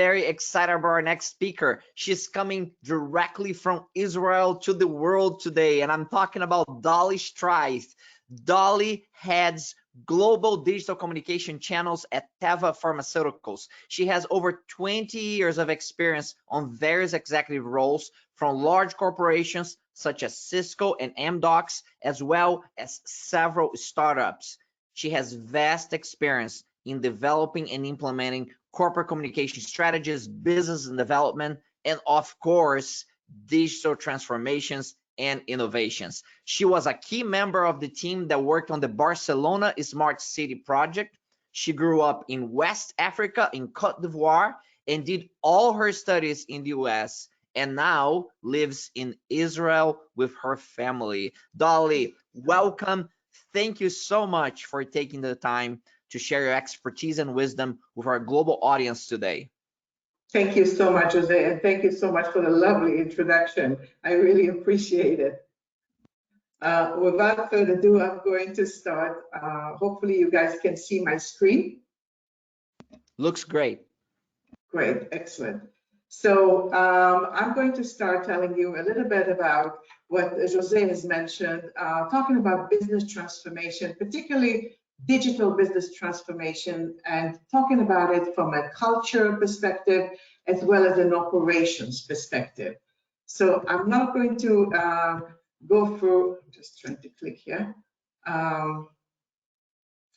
very excited about our next speaker. She's coming directly from Israel to the world today, and I'm talking about Dolly Streiff. Dolly heads global digital communication channels at Teva Pharmaceuticals. She has over 20 years of experience on various executive roles from large corporations such as Cisco and Amdocs, as well as several startups. She has vast experience in developing and implementing corporate communication strategies, business and development, and of course, digital transformations and innovations. She was a key member of the team that worked on the Barcelona Smart City project. She grew up in West Africa, in Cote d'Ivoire, and did all her studies in the US, and now lives in Israel with her family. Dolly, welcome. Thank you so much for taking the time to share your expertise and wisdom with our global audience today. Thank you so much, Jose, and thank you so much for the lovely introduction. I really appreciate it. Without further ado, I'm going to start. Hopefully you guys can see my screen. Looks great. Great, excellent. So I'm going to start telling you a little bit about what Jose has mentioned, talking about business transformation, particularly digital business transformation, and talking about it from a culture perspective as well as an operations perspective. So I'm not going to go through, I'm just trying to click here. For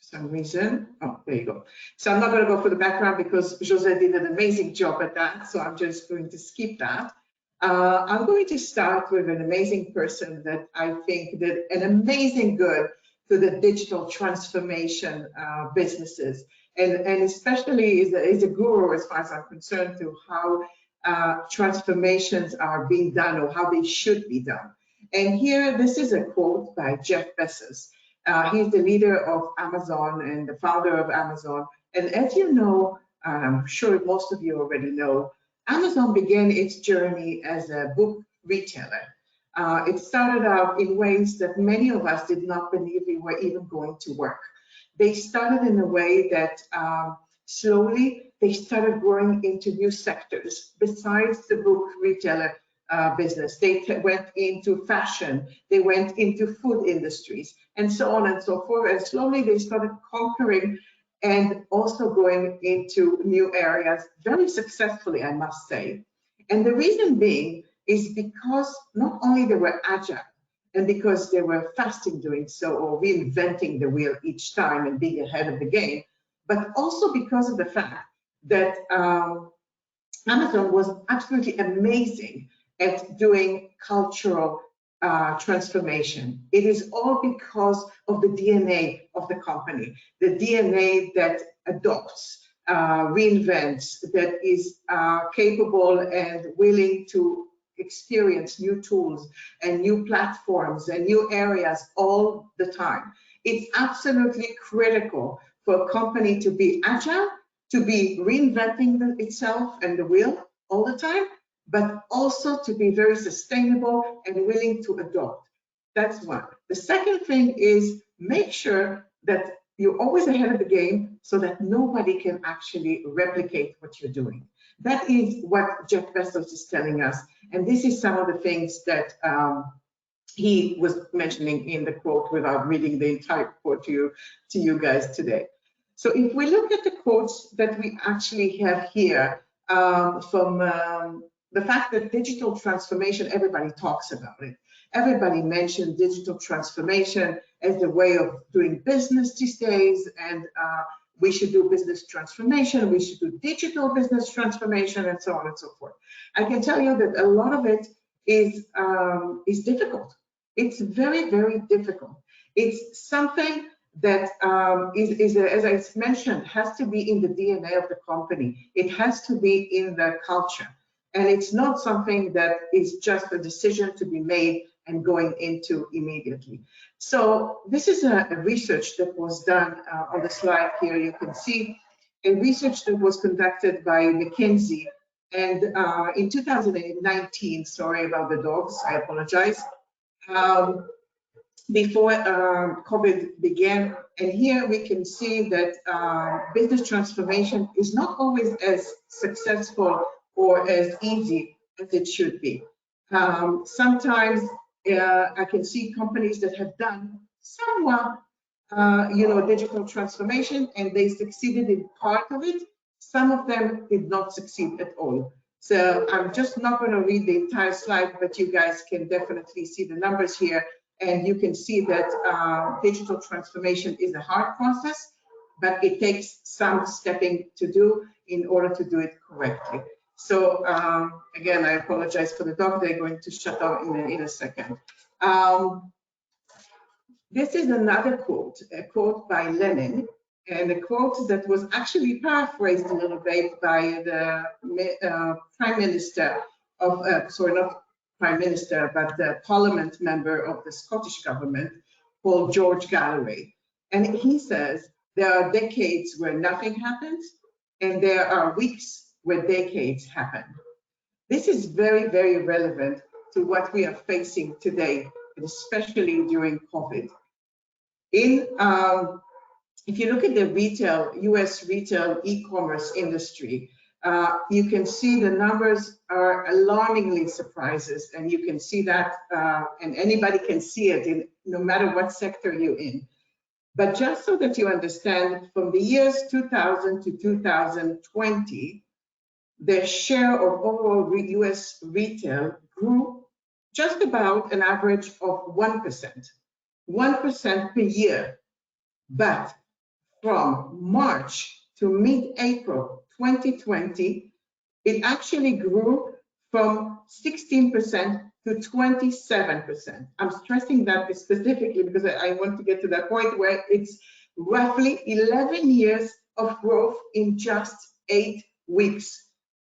some reason, oh, there you go. So I'm not going to go for the background because Jose did an amazing job at that, so I'm just going to skip that. I'm going to start with an amazing person that I think did an amazing good to the digital transformation businesses, and especially is a guru as far as I'm concerned to how transformations are being done or how they should be done. And here, this is a quote by Jeff Bezos. He's the leader of Amazon and the founder of Amazon. And as you know, I'm sure most of you already know, Amazon began its journey as a book retailer. It started out in ways that many of us did not believe we were even going to work. They started in a way that slowly they started growing into new sectors besides the book retailer business. They went into fashion, they went into food industries, and so on and so forth. And slowly they started conquering and also going into new areas very successfully, I must say. And the reason being is because not only they were agile and because they were fast in doing so or reinventing the wheel each time and being ahead of the game, but also because of the fact that Amazon was absolutely amazing at doing cultural transformation. It is all because of the DNA of the company, the DNA that adopts, reinvents, that is capable and willing to experience new tools and new platforms and new areas all the time. It's absolutely critical for a company to be agile, to be reinventing itself and the wheel all the time, but also to be very sustainable and willing to adopt. That's one. The second thing is make sure that you're always ahead of the game so that nobody can actually replicate what you're doing. That is what Jeff Bezos is telling us. And this is some of the things that he was mentioning in the quote without reading the entire quote to you guys today. So if we look at the quotes that we actually have here from the fact that digital transformation, everybody talks about it. Everybody mentioned digital transformation as the way of doing business these days, and we should do business transformation, we should do digital business transformation, and so on and so forth. I can tell you that a lot of it is difficult. It's very, very difficult. It's something that as I mentioned, has to be in the DNA of the company. It has to be in the culture. And it's not something that is just a decision to be made and going into immediately. So this is a research that was done on the slide here. You can see a research that was conducted by McKinsey. And in 2019, sorry about the dogs, I apologize. before COVID began. And here we can see that business transformation is not always as successful or as easy as it should be. Sometimes I can see companies that have done somewhat, digital transformation, and they succeeded in part of it. Some of them did not succeed at all. So I'm just not going to read the entire slide, but you guys can definitely see the numbers here. And you can see that digital transformation is a hard process, but it takes some stepping to do in order to do it correctly. So again, I apologize for the dog. They're going to shut down in a second. This is another quote, a quote by Lenin, and a quote that was actually paraphrased a little bit by the Prime Minister of, sorry, not Prime Minister, but the Parliament member of the Scottish government, called George Galloway. And he says, there are decades where nothing happens, and there are weeks where decades happen. This is very, very relevant to what we are facing today, and especially during COVID. If you look at the retail, US retail e-commerce industry, you can see the numbers are alarmingly surprises, and you can see that, and anybody can see it in no matter what sector you're in. But just so that you understand, from the years 2000 to 2020, the share of overall US retail grew just about an average of 1% per year. But from March to mid-April 2020, it actually grew from 16% to 27%. I'm stressing that specifically because I want to get to that point where it's roughly 11 years of growth in just 8 weeks.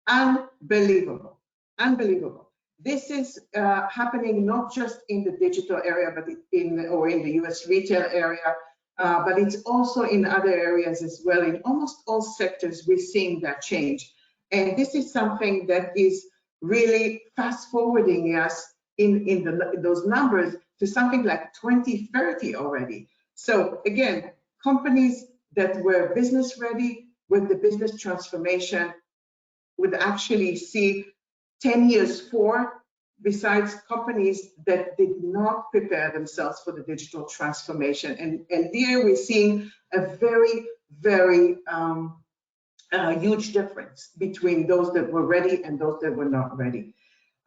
Unbelievable, unbelievable. This is happening not just in the digital area, but in the US retail area, but it's also in other areas as well. In almost all sectors, we're seeing that change. And this is something that is really fast forwarding us in those numbers to something like 2030 already. So again, companies that were business ready with the business transformation would actually see 10 years forward, besides companies that did not prepare themselves for the digital transformation. And there we're seeing a very, very huge difference between those that were ready and those that were not ready.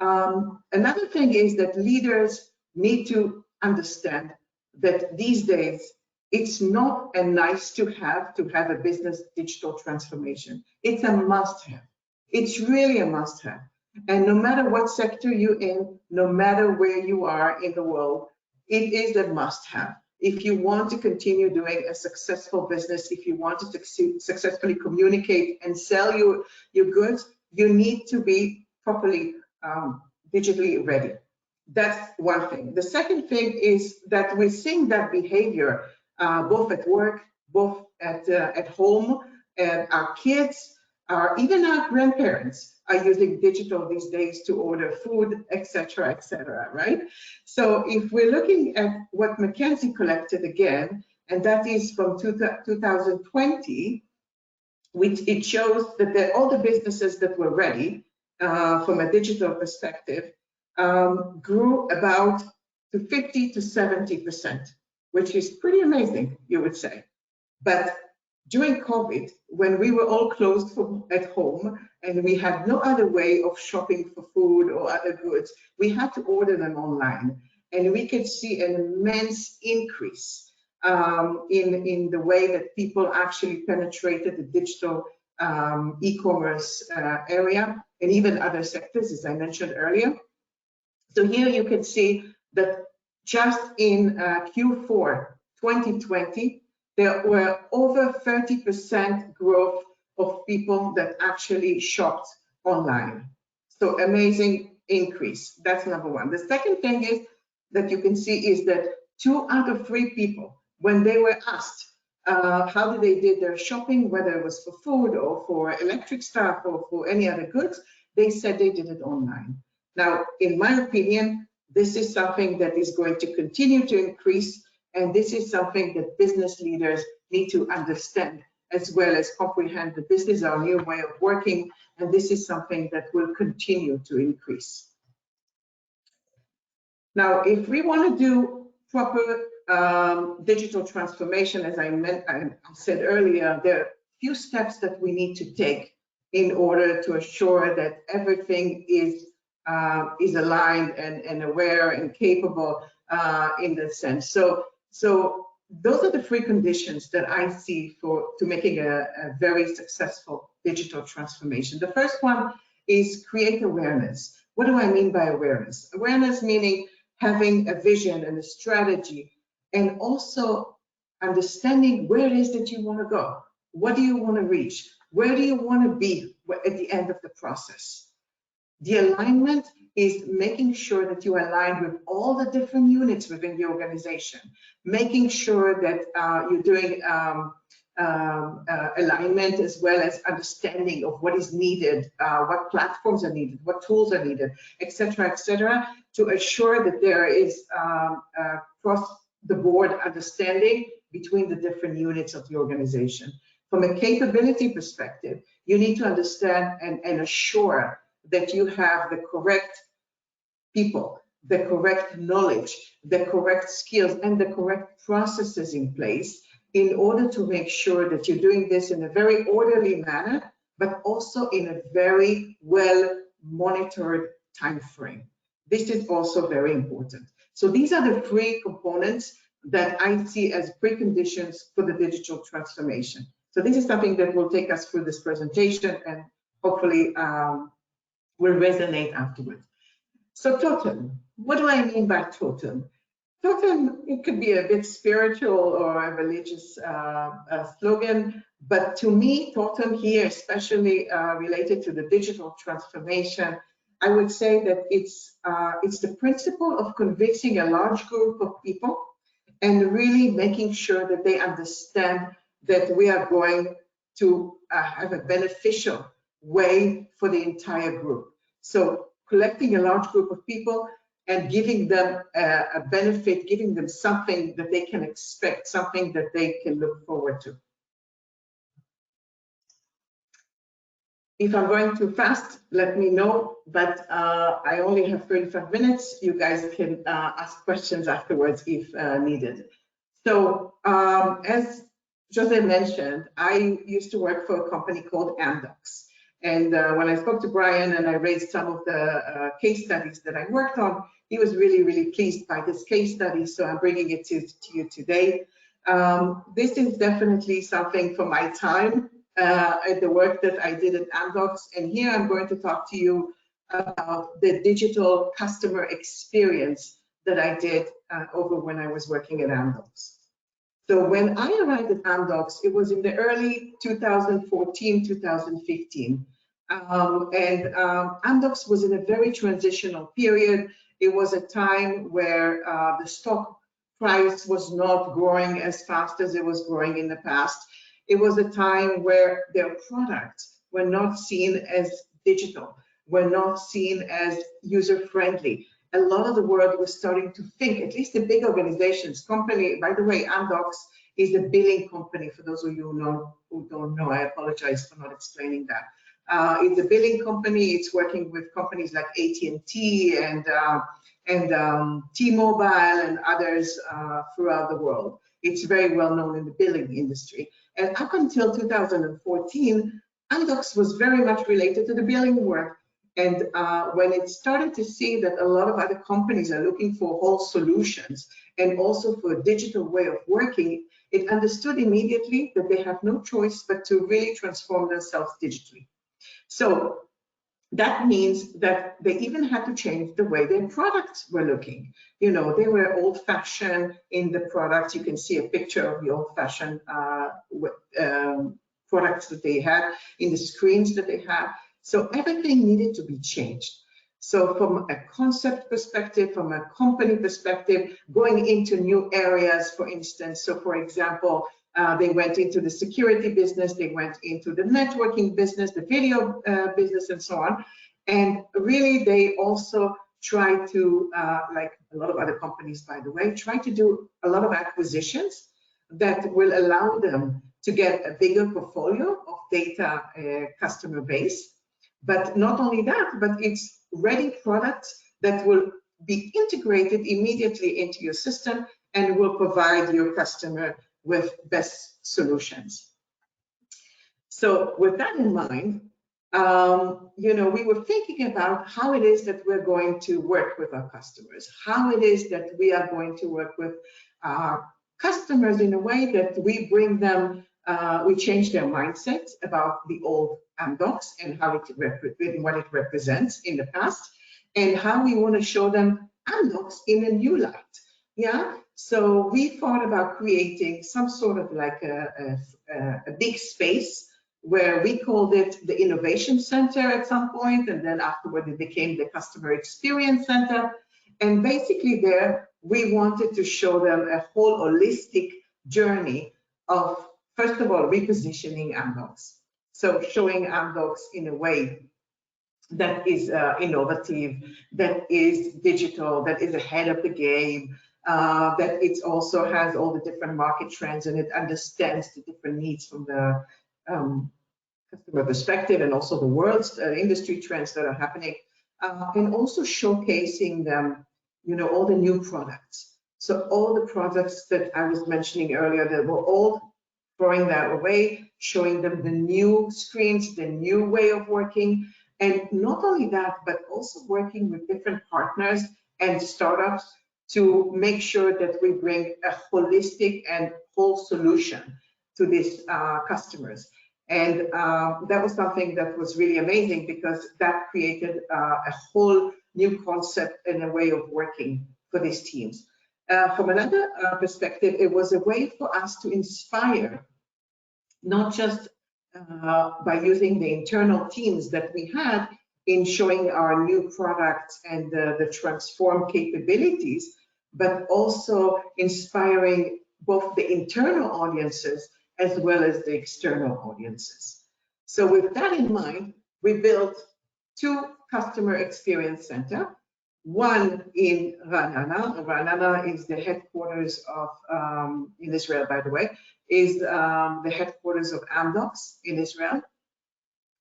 Another thing is that leaders need to understand that these days, it's not a nice to have a business digital transformation. It's a must-have. It's really a must-have. And no matter what sector you're in, no matter where you are in the world, it is a must-have. If you want to continue doing a successful business, if you want to successfully communicate and sell your goods, you need to be properly digitally ready. That's one thing. The second thing is that we're seeing that behavior both at work, both at home, and our kids, even our grandparents are using digital these days to order food, etc., right? So if we're looking at what McKinsey collected again, and that is from 2020, which it shows that all the businesses that were ready from a digital perspective grew about to 50 to 70%, which is pretty amazing, you would say. But during COVID, when we were all closed at home and we had no other way of shopping for food or other goods, we had to order them online. And we could see an immense increase in the way that people actually penetrated the digital e-commerce area and even other sectors, as I mentioned earlier. So here you can see that just in Q4 2020, there were over 30% growth of people that actually shopped online. So amazing increase. That's number one. The second thing is that you can see is that 2 out of 3 people, when they were asked how they did their shopping, whether it was for food or for electric stuff or for any other goods, they said they did it online. Now, in my opinion, This is something that is going to continue to increase, and this is something that business leaders need to understand as well as comprehend that this is our new way of working, and this is something that will continue to increase. Now, if we want to do proper digital transformation, as I said earlier, there are a few steps that we need to take in order to assure that everything is aligned and aware and capable in that sense. So those are the three conditions that I see to making a very successful digital transformation. The first one is create awareness. What do I mean by awareness? Awareness meaning having a vision and a strategy, and also understanding where it is that you want to go. What do you want to reach? Where do you want to be at the end of the process? The alignment is making sure that you align with all the different units within the organization, making sure that you're doing alignment as well as understanding of what is needed, what platforms are needed, what tools are needed, etc., to assure that there is across the board understanding between the different units of the organization. From a capability perspective, you need to understand and assure that you have the correct people, the correct knowledge, the correct skills, and the correct processes in place in order to make sure that you're doing this in a very orderly manner, but also in a very well monitored time frame. This is also very important. So these are the three components that I see as preconditions for the digital transformation. So this is something that will take us through this presentation and hopefully will resonate afterwards. So totem, what do I mean by totem? Totem, it could be a bit spiritual or a religious slogan, but to me, totem here, especially related to the digital transformation, I would say that it's the principle of convincing a large group of people and really making sure that they understand that we are going to have a beneficial way for the entire group. So collecting a large group of people and giving them a benefit, giving them something that they can expect, something that they can look forward to. If I'm going too fast, let me know, but I only have 35 minutes. You guys can ask questions afterwards if needed. So as Jose mentioned, I used to work for a company called Amdocs. And when I spoke to Brian and I raised some of the case studies that I worked on, he was really, really pleased by this case study. So I'm bringing it to you today. This is definitely something for my time at the work that I did at Amdocs. And here I'm going to talk to you about the digital customer experience that I did over when I was working at Amdocs. So when I arrived at Amdocs, it was in the early 2014, 2015. Amdocs was in a very transitional period. It was a time where the stock price was not growing as fast as it was growing in the past. It was a time where their products were not seen as digital, were not seen as user-friendly. A lot of the world was starting to think, at least the big organizations, company, by the way, Amdocs is a billing company. For those of you who don't know, I apologize for not explaining that. It's a billing company. It's working with companies like AT&T and T-Mobile and others throughout the world. It's very well known in the billing industry. And up until 2014, Amdocs was very much related to the billing work. And when it started to see that a lot of other companies are looking for whole solutions and also for a digital way of working, it understood immediately that they have no choice but to really transform themselves digitally. So that means that they even had to change the way their products were looking. You know, they were old-fashioned in the products. You can see a picture of the old-fashioned products that they had in the screens that they had. So everything needed to be changed. So from a concept perspective, from a company perspective, going into new areas, for instance, so for example, they went into the security business, they went into the networking business, the video business, and so on. And really, they also try to, like a lot of other companies, by the way, try to do a lot of acquisitions that will allow them to get a bigger portfolio of data customer base. But not only that, but it's ready products that will be integrated immediately into your system and will provide your customer with best solutions. So with that in mind, you know, we were thinking about how it is that we're going to work with our customers, how it is that we are going to work with our customers in a way that we bring them, we change their mindsets about the old Amdocs and how what it represents in the past, and how we want to show them Amdocs in a new light. Yeah, so we thought about creating some sort of like a big space where we called it the Innovation Center at some point, and then afterward it became the Customer Experience Center. And basically there, we wanted to show them a whole holistic journey of, first of all, repositioning Amdocs. So showing Amdocs in a way that is innovative, that is digital, that is ahead of the game, that it also has all the different market trends and it understands the different needs from the customer perspective and also the world's industry trends that are happening, and also showcasing them, you know, all the new products. So all the products that I was mentioning earlier that were all throwing that away, showing them the new screens, the new way of working, and not only that, but also working with different partners and startups to make sure that we bring a holistic and whole solution to these customers. And that was something that was really amazing because that created a whole new concept and a way of working for these teams. From another perspective, it was a way for us to inspire, not just by using the internal teams that we had in showing our new products and the transform capabilities, but also inspiring both the internal audiences as well as the external audiences. So with that in mind, we built two customer experience centers. One in Ra'anana. Ra'anana is the headquarters of, in Israel, by the way, is the headquarters of Amdocs in Israel.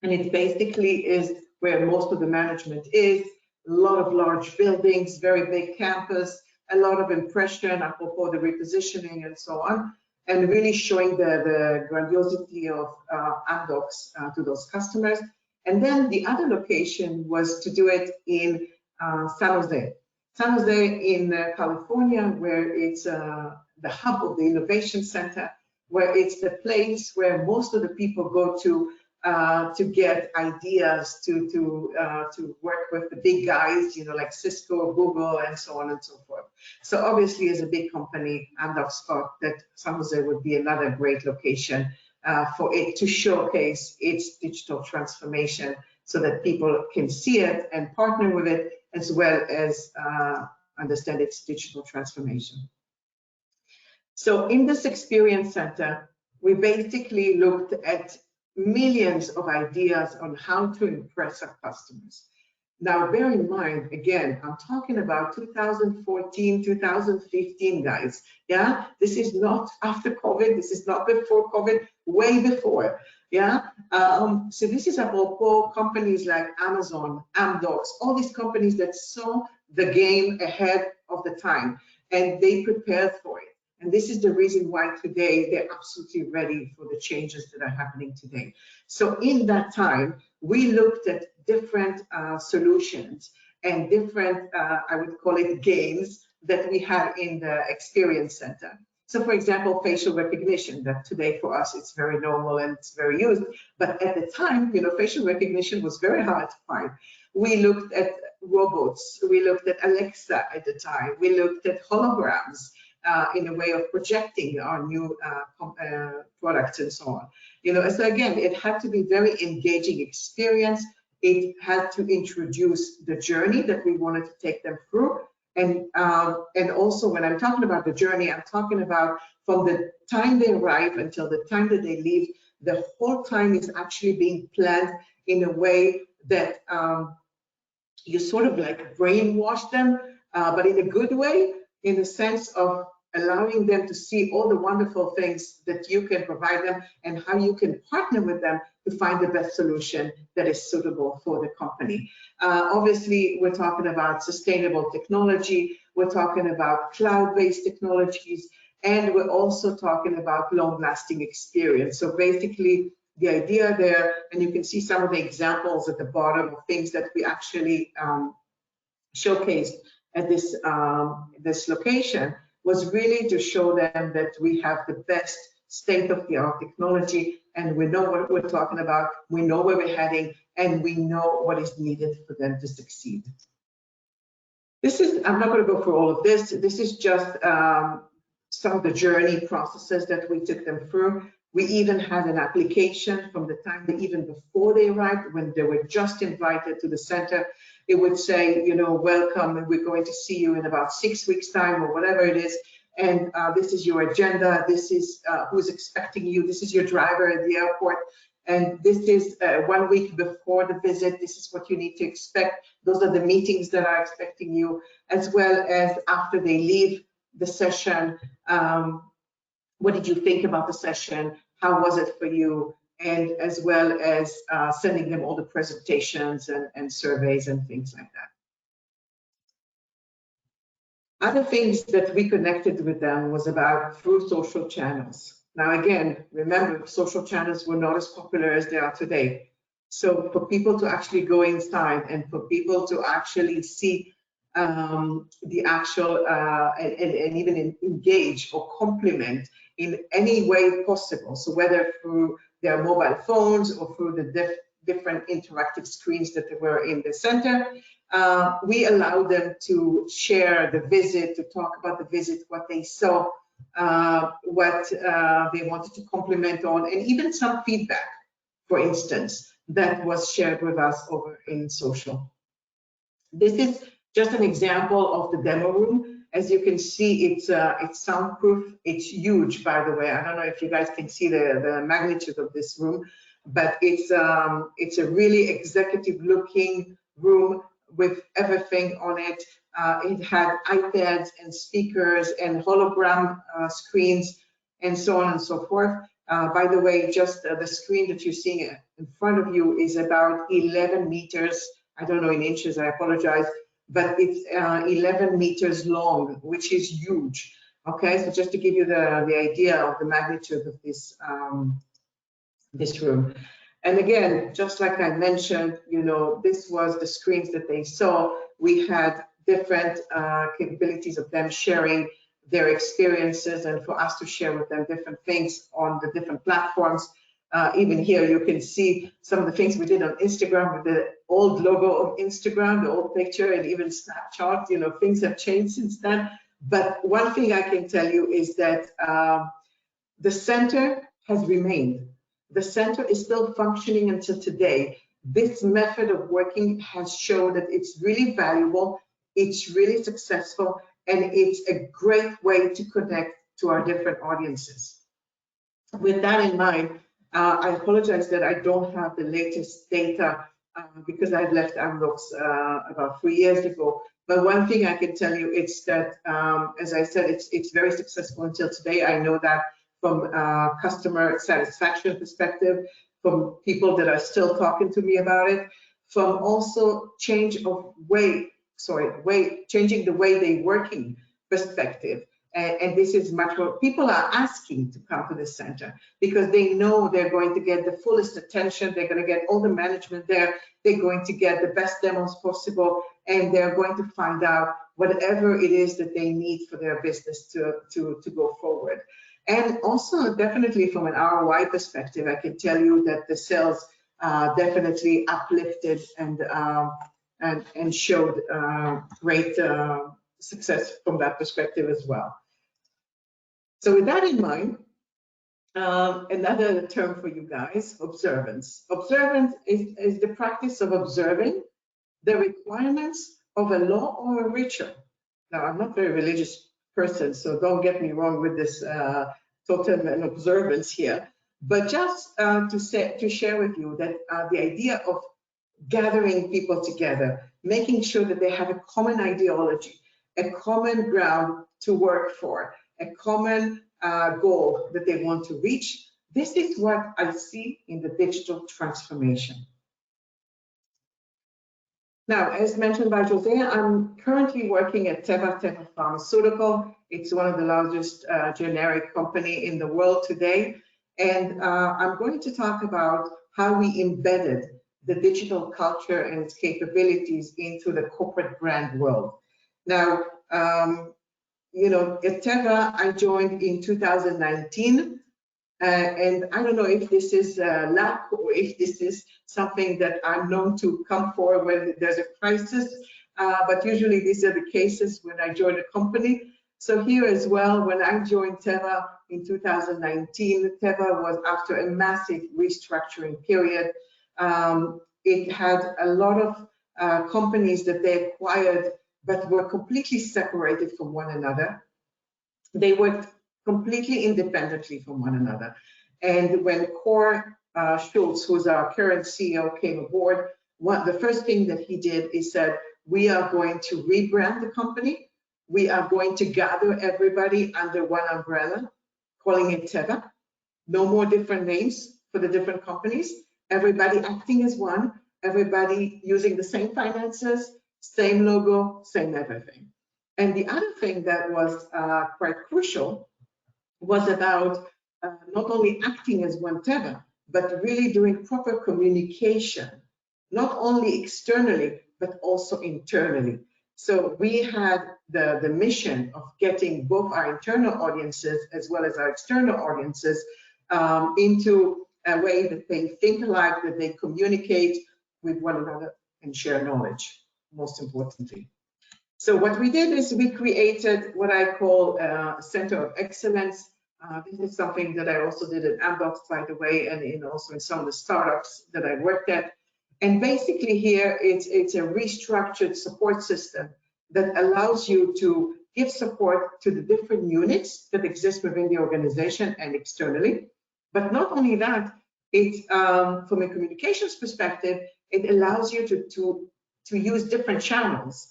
And it basically is where most of the management is, a lot of large buildings, very big campus, a lot of impression, apropos the repositioning and so on, and really showing the grandiosity of Amdocs to those customers. And then the other location was to do it in San Jose. San Jose in California, where it's the hub of the Innovation Center, where it's the place where most of the people go to get ideas, to work with the big guys, you know, like Cisco, Google, and so on and so forth. So obviously, as a big company, Amdocs thought that San Jose would be another great location for it to showcase its digital transformation so that people can see it and partner with it, as well as understand its digital transformation. So in this experience center, we basically looked at millions of ideas on how to impress our customers. Now, bear in mind, again, I'm talking about 2014, 2015, guys. Yeah, this is not after COVID. This is not before COVID, way before. Yeah, so this is apropos companies like Amazon, Amdocs, all these companies that saw the game ahead of the time and they prepared for it. And this is the reason why today they're absolutely ready for the changes that are happening today. So in that time, we looked at different solutions and different, I would call it games that we had in the experience center. So for example, facial recognition, that today for us, it's very normal and it's very used. But at the time, you know, facial recognition was very hard to find. We looked at robots. We looked at Alexa at the time. We looked at holograms. In a way of projecting our new products and so on. You know, so again, it had to be very engaging experience. It had to introduce the journey that we wanted to take them through. And also when I'm talking about the journey, I'm talking about from the time they arrive until the time that they leave, the whole time is actually being planned in a way that you sort of like brainwash them, but in a good way, in the sense of allowing them to see all the wonderful things that you can provide them and how you can partner with them to find the best solution that is suitable for the company. Obviously, we're talking about sustainable technology, we're talking about cloud-based technologies, and we're also talking about long-lasting experience. So basically, the idea there, and you can see some of the examples at the bottom of things that we actually showcased at this location, was really to show them that we have the best state-of-the-art technology, and we know what we're talking about, we know where we're heading, and we know what is needed for them to succeed. This is, I'm not going to go through all of this. This is just some of the journey processes that we took them through. We even had an application from the time that even before they arrived, when they were just invited to the center, it would say, you know, welcome, and we're going to see you in about 6 weeks time or whatever it is. And this is your agenda. This is who's expecting you. This is your driver at the airport. And this is 1 week before the visit. This is what you need to expect. Those are the meetings that are expecting you, as well as after they leave the session. What did you think about the session? How was it for you? And as well as sending them all the presentations and surveys and things like that. Other things that we connected with them was about through social channels. Now, again, remember, social channels were not as popular as they are today. So for people to actually go inside and for people to actually see the actual and even engage or complement in any way possible. So whether through their mobile phones or through the different interactive screens that were in the center, we allowed them to share the visit, to talk about the visit, what they saw, what they wanted to compliment on, and even some feedback, for instance, that was shared with us over in social. This is just an example of the demo room. As you can see, it's soundproof. It's huge, by the way. I don't know if you guys can see the magnitude of this room, but it's a really executive-looking room with everything on it. It had iPads and speakers and hologram screens and so on and so forth. By the way, just the screen that you're seeing in front of you is about 11 meters. I don't know in inches, I apologize, but it's 11 meters long, which is huge. Okay, so just to give you the idea of the magnitude of this this room. And again, just like I mentioned, you know, this was the screens that they saw. We had different capabilities of them sharing their experiences and for us to share with them different things on the different platforms. Even here, you can see some of the things we did on Instagram with the old logo of Instagram, the old picture, and even Snapchat. You know, things have changed since then. But one thing I can tell you is that the center has remained. The center is still functioning until today. This method of working has shown that it's really valuable, it's really successful, and it's a great way to connect to our different audiences. With that in mind, I apologize that I don't have the latest data because I left Amdocs about 3 years ago. But one thing I can tell you is that, as I said, it's very successful until today. I know that from customer satisfaction perspective, from people that are still talking to me about it, from also changing the way they're working perspective. And this is much more, people are asking to come to the center because they know they're going to get the fullest attention, they're going to get all the management there, they're going to get the best demos possible, and they're going to find out whatever it is that they need for their business to go forward. And also definitely from an ROI perspective, I can tell you that the sales definitely uplifted and showed great success from that perspective as well. So with that in mind, another term for you guys, observance. Observance is the practice of observing the requirements of a law or a ritual. Now, I'm not a very religious person, so don't get me wrong with this totem and observance here, but just to share with you that the idea of gathering people together, making sure that they have a common ideology, a common ground to work for, a common goal that they want to reach. This is what I see in the digital transformation. Now, as mentioned by Jose, I'm currently working at Teva Pharmaceutical. It's one of the largest generic company in the world today. And I'm going to talk about how we embedded the digital culture and its capabilities into the corporate brand world. Now, you know, at Teva, I joined in 2019. And I don't know if this is luck or if this is something that I'm known to come for when there's a crisis, but usually these are the cases when I join a company. So here as well, when I joined Teva in 2019, Teva was after a massive restructuring period. It had a lot of companies that they acquired, but were completely separated from one another. They worked completely independently from one another. And when Kåre Schultz, who's our current CEO, came aboard, the first thing that he did is said, we are going to rebrand the company. We are going to gather everybody under one umbrella, calling it Teva. No more different names for the different companies. Everybody acting as one, everybody using the same finances, same logo, same everything. And the other thing that was quite crucial was about not only acting as one Teva, but really doing proper communication, not only externally, but also internally. So we had the mission of getting both our internal audiences as well as our external audiences into a way that they think alike, that they communicate with one another and share knowledge, most importantly. So what we did is we created what I call a center of excellence. This is something that I also did at Amdocs, by the way, and also in some of the startups that I worked at. And basically here, it's a restructured support system that allows you to give support to the different units that exist within the organization and externally. But not only that, it, from a communications perspective, it allows you to use different channels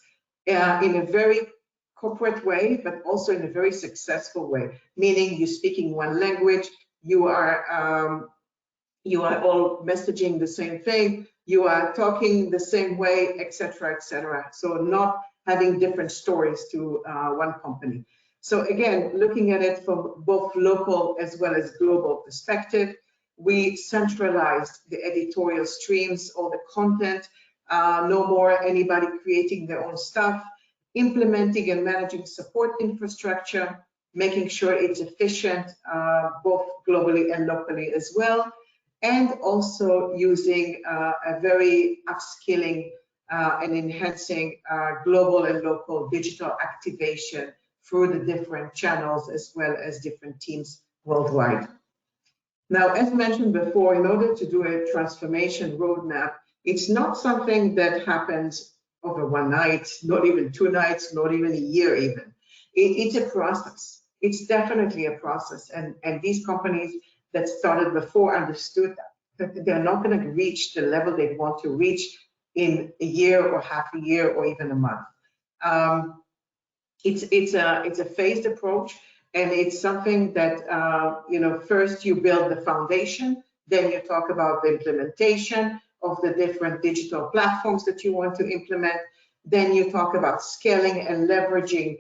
in a very corporate way, but also in a very successful way, meaning you're speaking one language, you are all messaging the same thing, you are talking the same way, etc., etc. So not having different stories to one company. So again, looking at it from both local as well as global perspective, we centralized the editorial streams, all the content, no more anybody creating their own stuff, implementing and managing support infrastructure, making sure it's efficient, both globally and locally as well, and also using a very upskilling and enhancing global and local digital activation through the different channels as well as different teams worldwide. Now, as mentioned before, in order to do a transformation roadmap, it's not something that happens over one night, not even 2 nights, not even a year even. It's a process. It's definitely a process. And these companies that started before understood that they're not going to reach the level they want to reach in a year or half a year or even a month. It's a phased approach, and it's something that, you know, first you build the foundation, then you talk about the implementation of the different digital platforms that you want to implement. Then you talk about scaling and leveraging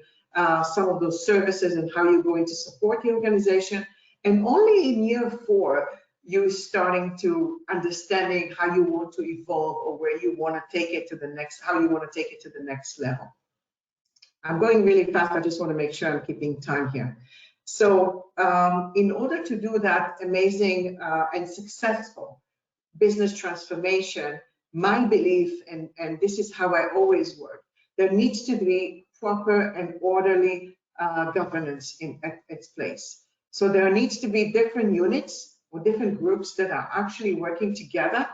some of those services and how you're going to support the organization. And only in year 4, you're starting to understanding how you want to evolve or where you want to take it to the next, how you want to take it to the next level. I'm going really fast. I just want to make sure I'm keeping time here. So in order to do that amazing and successful business transformation, my belief, and this is how I always work, there needs to be proper and orderly governance at its place. So there needs to be different units or different groups that are actually working together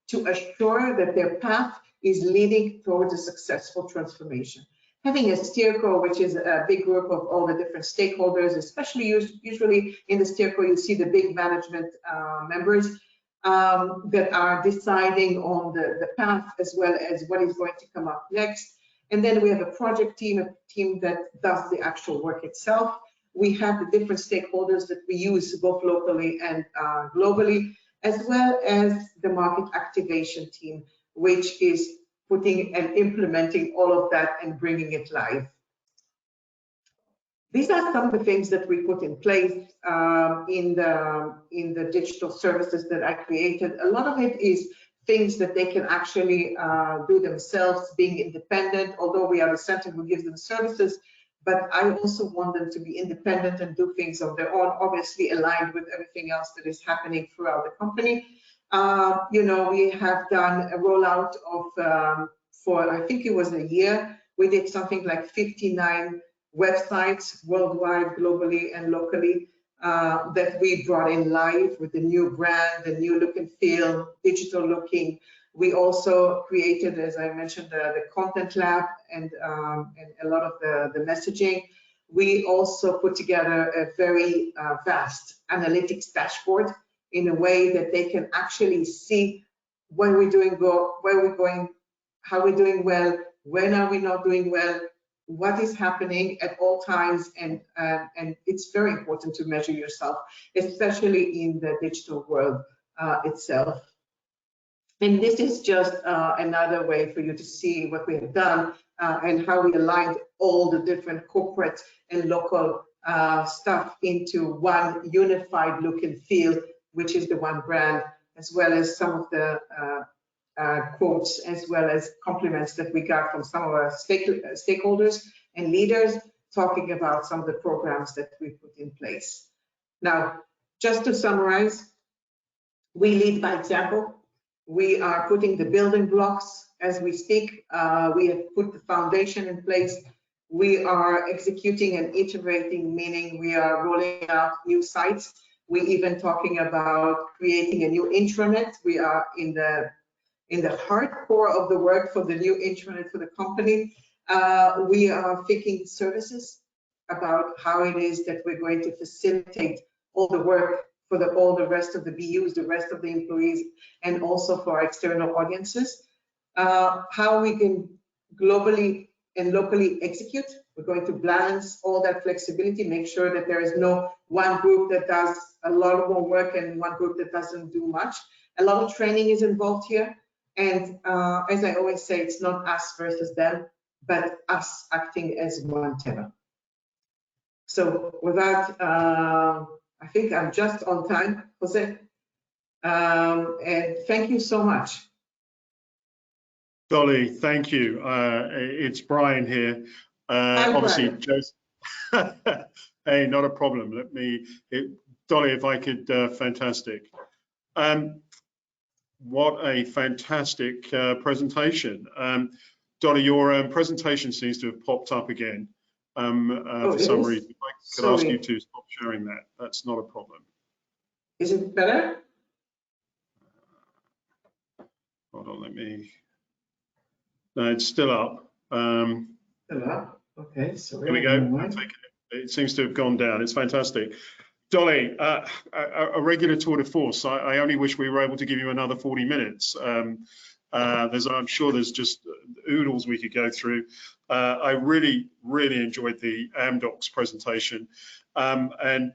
to assure that their path is leading towards a successful transformation. Having a steerco, which is a big group of all the different stakeholders, especially usually in the steerco, you see the big management members. that are deciding on the path as well as what is going to come up next. And then we have a project team, a team that does the actual work itself. We have the different stakeholders that we use both locally and globally, as well as the market activation team, which is putting and implementing all of that and bringing it live. These are some of the things that we put in place in the digital services that I created. A lot of it is things that they can actually do themselves, being independent, although we are a center who gives them services, but I also want them to be independent and do things on their own, obviously aligned with everything else that is happening throughout the company. You know, we have done a rollout of, for I think it was a year, we did something like 59 websites worldwide, globally and locally, that we brought in live with the new brand, the new look and feel, digital looking. We also created, as I mentioned, the content lab and a lot of the messaging. We also put together a very vast analytics dashboard in a way that they can actually see when we're doing well, where we're going, how we're doing well, when are we not doing well, what is happening at all times, and it's very important to measure yourself, especially in the digital world itself. And this is just another way for you to see what we have done and how we aligned all the different corporate and local stuff into one unified look and feel, which is the one brand, as well as some of the quotes, as well as compliments that we got from some of our stakeholders and leaders talking about some of the programs that we put in place. Now, just to summarize, we lead by example. We are putting the building blocks as we speak. We have put the foundation in place. We are executing and iterating, meaning we are rolling out new sites. We're even talking about creating a new intranet. We are in the hardcore of the work for the new intranet for the company. We are thinking services about how it is that we're going to facilitate all the work for all the rest of the BUs, the rest of the employees, and also for our external audiences. How we can globally and locally execute. We're going to balance all that flexibility, make sure that there is no one group that does a lot more work and one group that doesn't do much. A lot of training is involved here. And as I always say, it's not us versus them, but us acting as one Teva. So with that, I think I'm just on time, Jose. And thank you so much. Dolly, thank you. It's Brian here. Obviously, Joseph. Hey, not a problem. Dolly, if I could, fantastic. What a fantastic presentation. Dolly, your presentation seems to have popped up again for some reason. If I could ask you to stop sharing that, that's not a problem. Is it better? Hold on, let me. No, it's still up. Still up. Okay, so here we go. It seems to have gone down. It's fantastic. Dolly, a regular tour de force. I only wish we were able to give you another 40 minutes. I'm sure there's just oodles we could go through. I really, really enjoyed the Amdocs presentation. And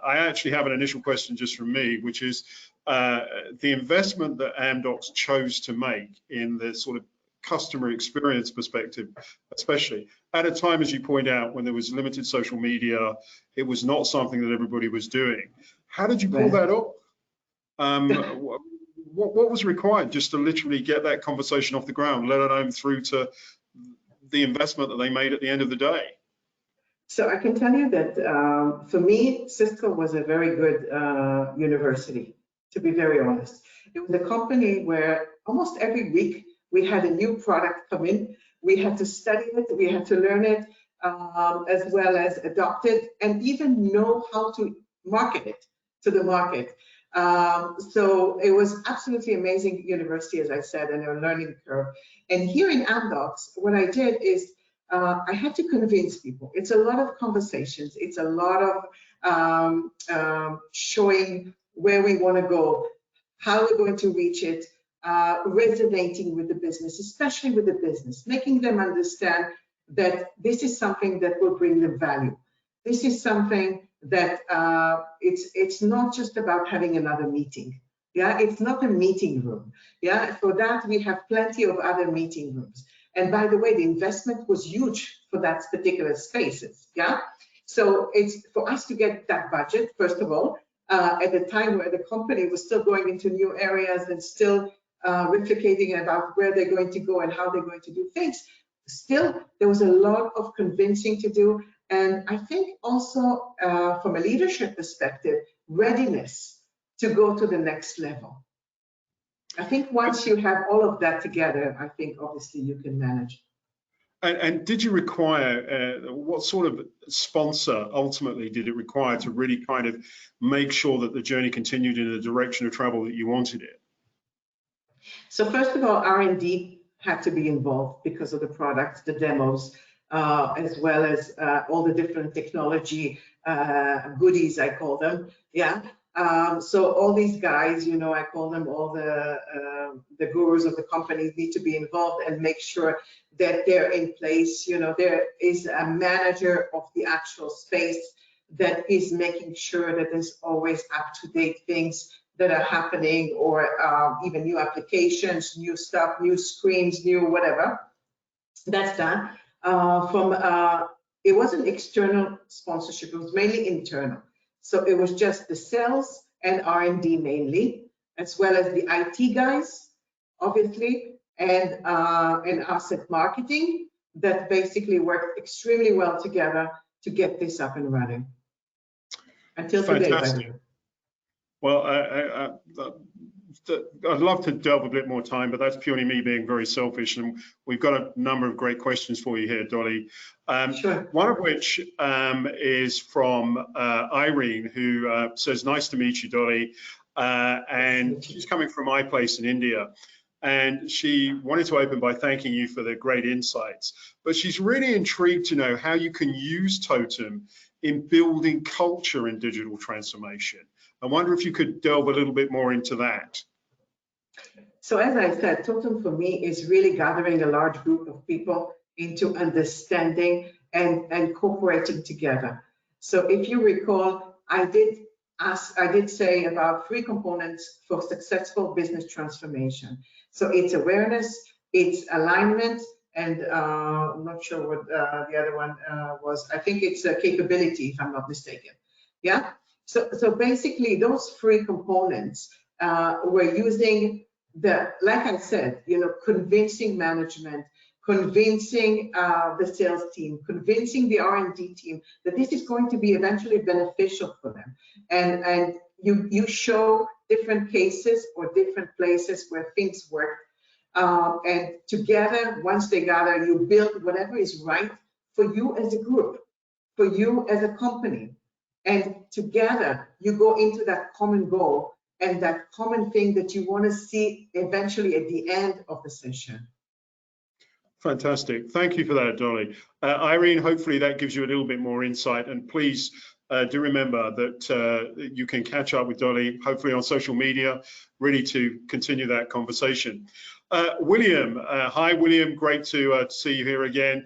I actually have an initial question just from me, which is the investment that Amdocs chose to make in the sort of customer experience perspective, especially at a time, as you point out, when there was limited social media, it was not something that everybody was doing. How did you pull that off? What was required just to literally get that conversation off the ground, let alone through to the investment that they made at the end of the day? So I can tell you that for me, Cisco was a very good university, to be very honest. It was a company where almost every week we had a new product come in. We had to study it, we had to learn it, as well as adopt it, and even know how to market it to the market. So it was absolutely amazing university, as I said, and a learning curve. And here in Amdocs, what I did is I had to convince people. It's a lot of conversations. It's a lot of showing where we want to go, how we're going to reach it, resonating with the business, especially with the business, making them understand that this is something that will bring them value. This is something that it's not just about having another meeting. Yeah, it's not a meeting room. Yeah, for that we have plenty of other meeting rooms. And by the way, the investment was huge for that particular spaces. Yeah, so it's for us to get that budget, first of all, at the time where the company was still going into new areas and still replicating about where they're going to go and how they're going to do things. Still, there was a lot of convincing to do. And I think also from a leadership perspective, readiness to go to the next level. I think once you have all of that together, I think obviously you can manage. And did you require, what sort of sponsor ultimately did it require to really kind of make sure that the journey continued in the direction of travel that you wanted it? So first of all, R&D had to be involved because of the products, the demos, as well as all the different technology goodies, I call them. Yeah. So all these guys, you know, I call them all the gurus of the company need to be involved and make sure that they're in place. You know, there is a manager of the actual space that is making sure that there's always up-to-date things that are happening, or even new applications, new stuff, new screens, new whatever. That's that. It wasn't external sponsorship, it was mainly internal. So it was just the sales and R&D mainly, as well as the IT guys, obviously, and asset marketing that basically worked extremely well together to get this up and running. Until today, by the way. Well, I'd love to delve a bit more time, but that's purely me being very selfish. And we've got a number of great questions for you here, Dolly. Sure. One of which is from Irene, who says, "Nice to meet you, Dolly." And she's coming from my place in India. And she wanted to open by thanking you for the great insights. But she's really intrigued to know how you can use Totem in building culture in digital transformation. I wonder if you could delve a little bit more into that. So as I said, Totem for me is really gathering a large group of people into understanding and cooperating together. So if you recall, I did say about 3 components for successful business transformation. So it's awareness, it's alignment, and I'm not sure what the other one was. I think it's capability, if I'm not mistaken. Yeah. So basically, those 3 components we're using like I said, you know, convincing management, convincing the sales team, convincing the R&D team that this is going to be eventually beneficial for them. And you show different cases or different places where things work. And together, once they gather, you build whatever is right for you as a group, for you as a company. And together, you go into that common goal and that common thing that you want to see eventually at the end of the session. Fantastic. Thank you for that, Dolly. Irene, hopefully that gives you a little bit more insight. And please do remember that you can catch up with Dolly, hopefully on social media, really to continue that conversation. William, hi, William. Great to see you here again.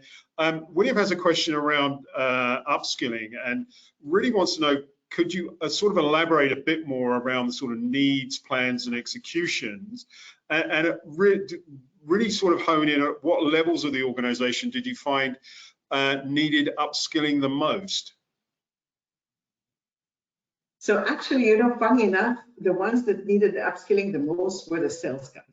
William has a question around upskilling and really wants to know, could you sort of elaborate a bit more around the sort of needs, plans, and executions, and really sort of hone in at what levels of the organization did you find needed upskilling the most? So actually, you know, funny enough, the ones that needed the upskilling the most were the sales guys,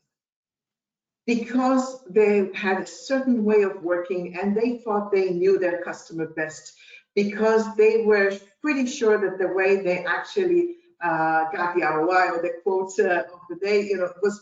because they had a certain way of working and they thought they knew their customer best, because they were pretty sure that the way they actually got the ROI or the quotes of the day, you know, was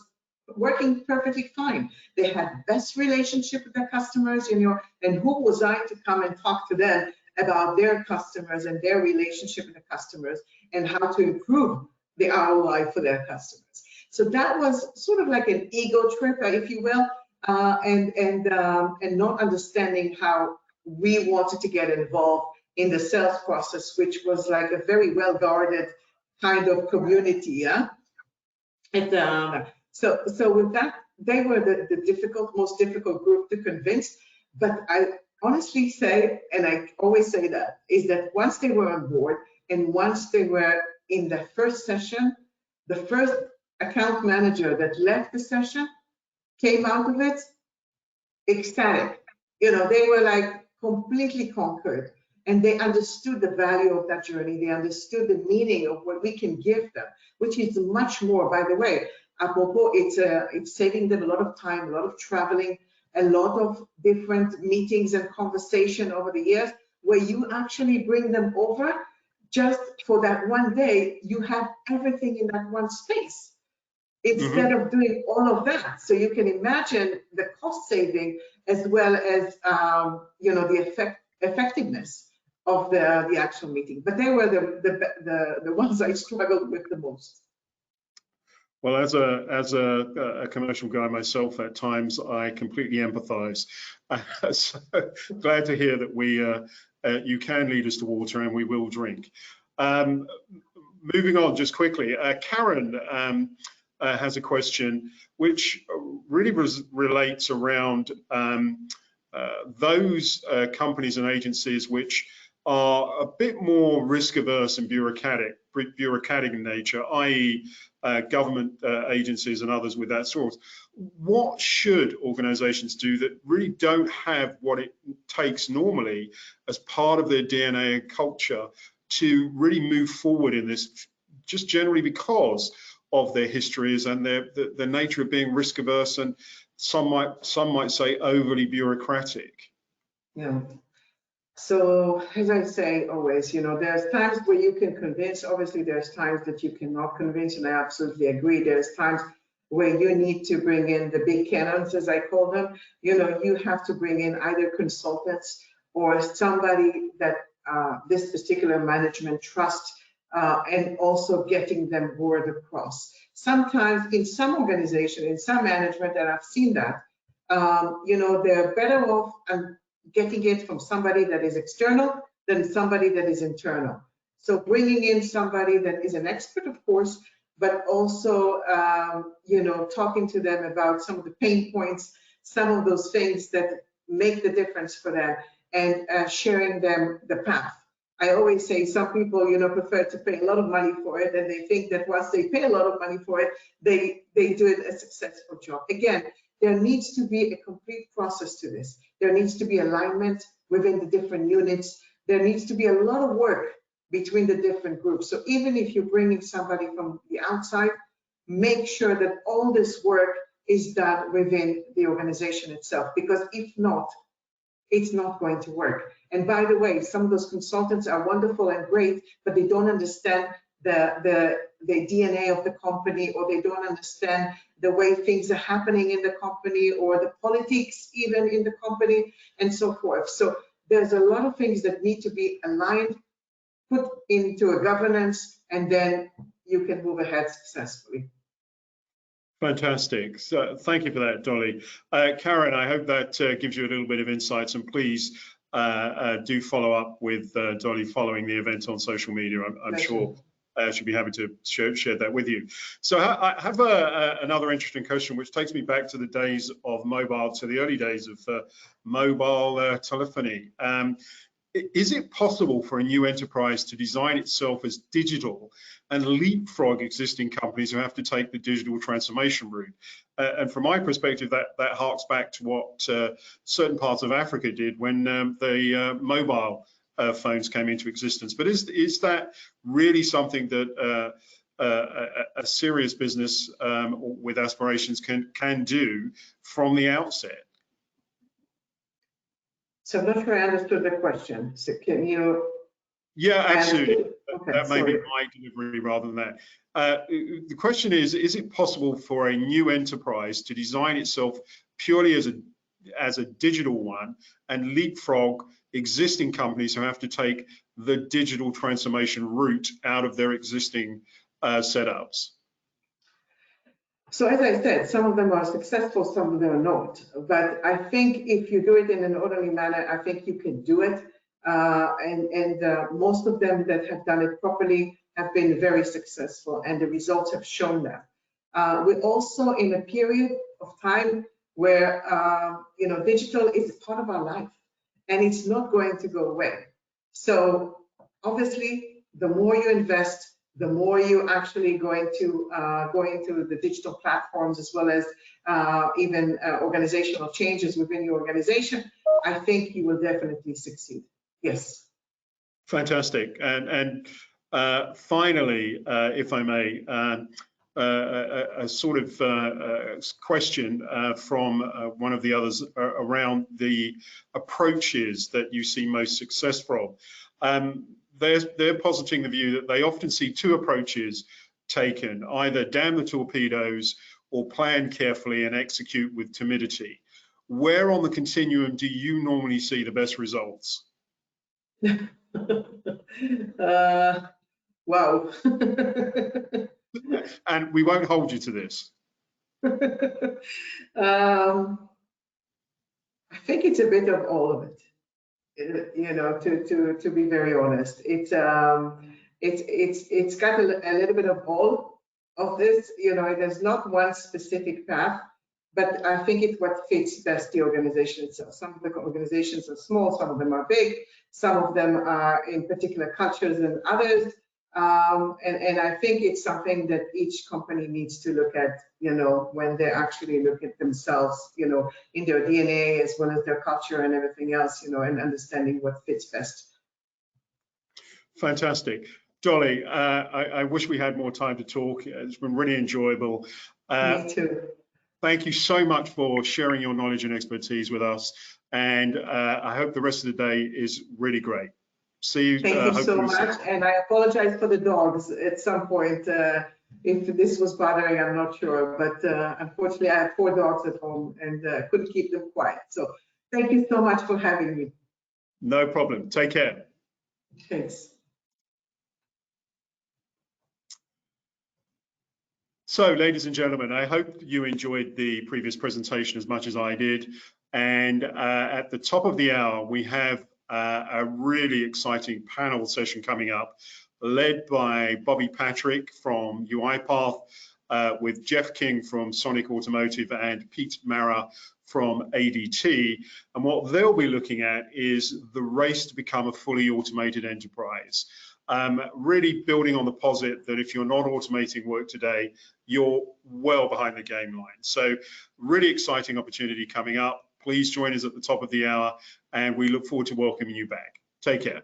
working perfectly fine. They had best relationship with their customers, you know, and who was I to come and talk to them about their customers and their relationship with the customers and how to improve the ROI for their customers. So that was sort of like an ego trip, if you will, and not understanding how we wanted to get involved in the sales process, which was like a very well-guarded kind of community. Yeah. So with that, they were the most difficult group to convince. But I honestly say, and I always say that, is that once they were on board and once they were in the first session, the first account manager that left the session came out of it ecstatic. You know, they were like completely conquered, and they understood the value of that journey. They understood the meaning of what we can give them, which is much more, by the way. Apropos, it's saving them a lot of time, a lot of traveling, a lot of different meetings and conversation over the years, where you actually bring them over just for that one day. You have everything in that one space instead of doing all of that. So you can imagine the cost saving as well as you know, the effectiveness of the actual meeting. But they were the ones I struggled with the most. Well, as a commercial guy myself, at times I completely empathise. So glad to hear that you can lead us to water, and we will drink. Moving on just quickly, Karen has a question which really relates around those companies and agencies which are a bit more risk averse and bureaucratic in nature, i.e. Government agencies and others with that sort. What should organizations do that really don't have what it takes normally as part of their DNA and culture to really move forward in this, just generally because of their histories and the nature of being risk averse, and some might say overly bureaucratic? Yeah. So as I say always, you know, there's times where you can convince. Obviously, there's times that you cannot convince, and I absolutely agree. There's times where you need to bring in the big cannons, as I call them. You know, you have to bring in either consultants or somebody that this particular management trusts, and also getting them word across. Sometimes in some organization, in some management, and I've seen that, you know, they're better off getting it from somebody that is external than somebody that is internal. So bringing in somebody that is an expert, of course, but also, you know, talking to them about some of the pain points, some of those things that make the difference for them, and sharing them the path. I always say some people, you know, prefer to pay a lot of money for it, and they think that once they pay a lot of money for it, they do it a successful job. Again, there needs to be a complete process to this. There needs to be alignment within the different units. There needs to be a lot of work between the different groups. So even if you're bringing somebody from the outside, make sure that all this work is done within the organization itself, because if not, it's not going to work. And by the way, some of those consultants are wonderful and great, but they don't understand the DNA of the company, or they don't understand the way things are happening in the company, or the politics even in the company, and so forth. So there's a lot of things that need to be aligned, put into a governance, and then you can move ahead successfully. Fantastic. So thank you for that, Dolly. Karen, I hope that gives you a little bit of insights, and please do follow up with Dolly following the event on social media. I'm sure she'll be happy to share that with you. So I have another interesting question, which takes me back to the days of mobile, to the early days of mobile telephony. Is it possible for a new enterprise to design itself as digital and leapfrog existing companies who have to take the digital transformation route? And from my perspective, that harks back to what certain parts of Africa did when the mobile phones came into existence. But is that really something that a serious business with aspirations can do from the outset? So I'm not sure I understood the question. So can you? Yeah, absolutely. Okay, that may be my delivery rather than that. The question is it possible for a new enterprise to design itself purely as a digital one and leapfrog existing companies who have to take the digital transformation route out of their existing setups? So as I said, some of them are successful, some of them are not. But I think if you do it in an orderly manner, I think you can do it. Most of them that have done it properly have been very successful, and the results have shown that. We're also in a period of time where digital is part of our life, and it's not going to go away. So obviously, the more you invest, the more you actually going to go into the digital platforms, as well as even organizational changes within your organization, I think you will definitely succeed. Yes. Fantastic. And finally, if I may, a sort of question from one of the others around the approaches that you see most success from. They're positing the view that they often see two approaches taken: either dam the torpedoes or plan carefully and execute with timidity. Where on the continuum do you normally see the best results? Wow. And we won't hold you to this. I think it's a bit of all of it. To be very honest, it's got a little bit of all of this. There's not one specific path, but I think it's what fits best the organization itself. Some of the organizations are small, some of them are big, some of them are in particular cultures than others. And I think it's something that each company needs to look at, when they actually look at themselves, in their DNA as well as their culture and everything else, and understanding what fits best. Fantastic. Dolly, I wish we had more time to talk. It's been really enjoyable. Me too. Thank you so much for sharing your knowledge and expertise with us. And I hope the rest of the day is really great. See you. Thank you so much. And I apologize for the dogs at some point. If this was bothering, I'm not sure. But unfortunately, I have 4 dogs at home and couldn't keep them quiet. So thank you so much for having me. No problem. Take care. Thanks. So, ladies and gentlemen, I hope you enjoyed the previous presentation as much as I did. And at the top of the hour, we have a really exciting panel session coming up, led by Bobby Patrick from UiPath, with Jeff King from Sonic Automotive and Pete Mara from ADT. And what they'll be looking at is the race to become a fully automated enterprise. Really building on the posit that if you're not automating work today, you're well behind the game line. So really exciting opportunity coming up. Please join us at the top of the hour, and we look forward to welcoming you back. Take care.